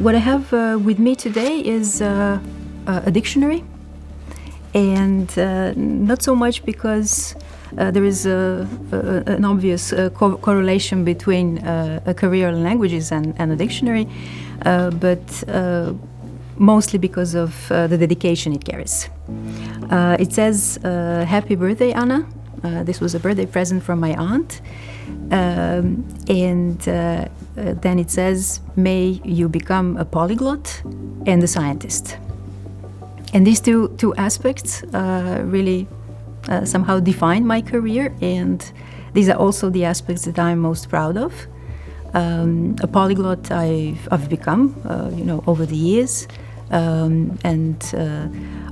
What I have with me today is a dictionary, and not so much because there is an obvious correlation between a career in languages and a dictionary, but mostly because of the dedication it carries. It says, "Happy birthday, Anna." This was a birthday present from my aunt. And then it says, "May you become a polyglot and a scientist." And these two aspects really somehow define my career, and these are also the aspects that I'm most proud of. A polyglot I've become, over the years, and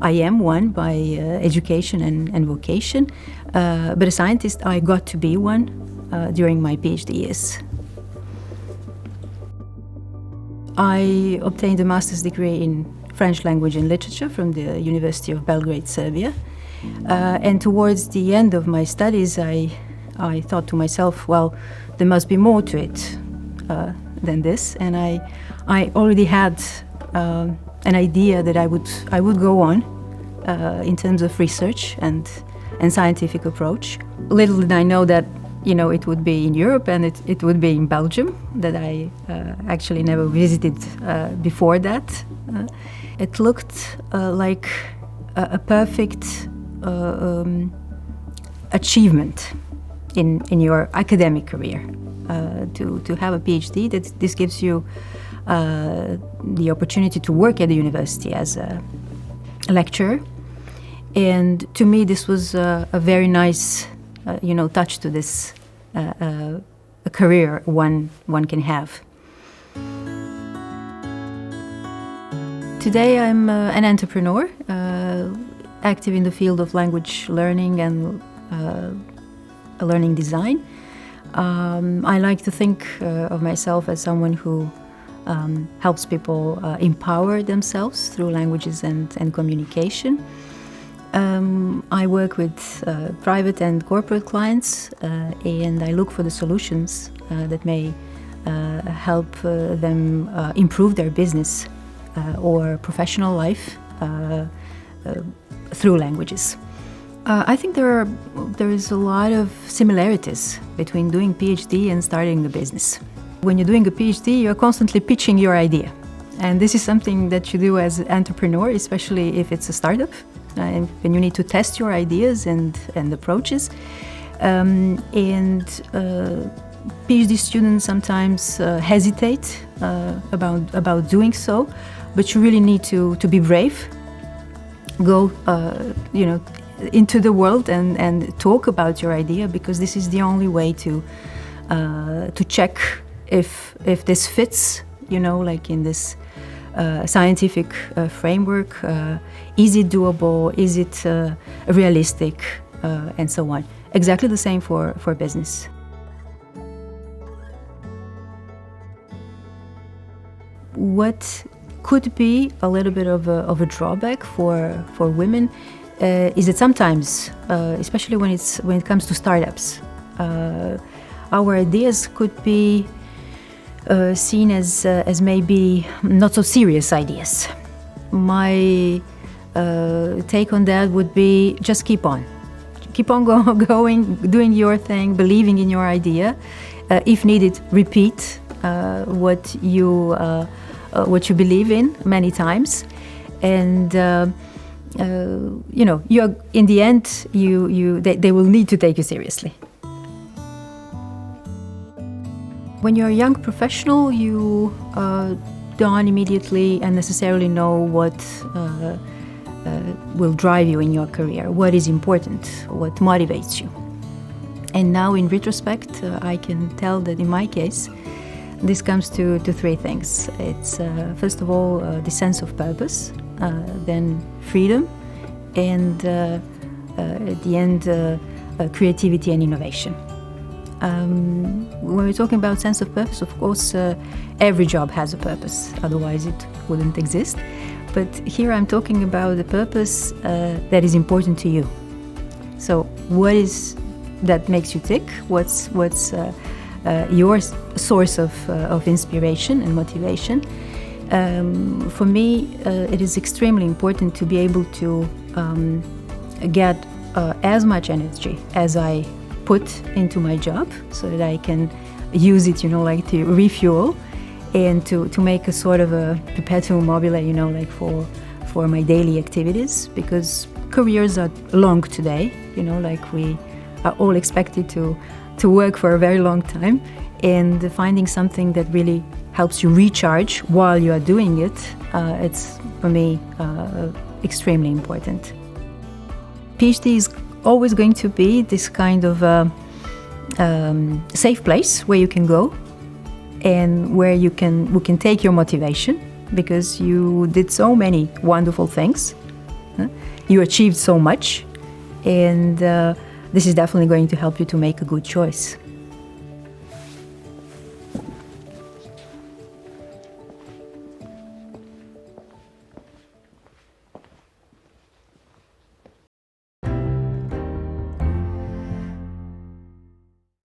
I am one by education and vocation. But a scientist, I got to be one during my PhD years. I obtained a master's degree in French language and literature from the University of Belgrade, Serbia. And towards the end of my studies, I thought to myself, well, there must be more to it than this. And I already had an idea that I would go on in terms of research and scientific approach. Little did I know that it would be in Europe, and it would be in Belgium, that I actually never visited before that. It looked like a perfect achievement in your academic career. To have a PhD, this gives you the opportunity to work at the university as a lecturer. And to me, this was a very nice touch to this a career one can have. Today I'm an entrepreneur, active in the field of language learning and learning design. I like to think of myself as someone who helps people empower themselves through languages and communication. I work with private and corporate clients, and I look for the solutions that may help them improve their business or professional life through languages. I think there is a lot of similarities between doing PhD and starting a business. When you're doing a PhD, you're constantly pitching your idea. And this is something that you do as an entrepreneur, especially if it's a startup. And you need to test your ideas and approaches. PhD students sometimes hesitate about doing so, but you really need to be brave. Go, into the world and talk about your idea, because this is the only way to check if this fits, like in this scientific framework. Is it doable? Is it realistic? And so on. Exactly the same for business. What could be a little bit of a drawback for women is that sometimes, especially when it comes to startups, our ideas could be seen as maybe not so serious ideas. My take on that would be just keep on going, doing your thing, believing in your idea. If needed, repeat what you believe in many times, and you're in the end they will need to take you seriously. When you're a young professional, you don't immediately and necessarily know what will drive you in your career, what is important, what motivates you. And now in retrospect, I can tell that in my case, this comes to three things. It's first of all the sense of purpose, then freedom, and at the end creativity and innovation. When we're talking about sense of purpose, of course, every job has a purpose, otherwise it wouldn't exist. But here I'm talking about the purpose that is important to you. So what is that makes you tick? What's your source of inspiration and motivation? For me, it is extremely important to be able to get as much energy as I put into my job, so that I can use it, like to refuel and to make a sort of a perpetuum mobile, like for my daily activities, because careers are long today, like we are all expected to work for a very long time, and finding something that really helps you recharge while you are doing it, it's, for me, extremely important. PhD is always going to be this kind of safe place where you can go and where we can take your motivation, because you did so many wonderful things. You achieved so much, and this is definitely going to help you to make a good choice.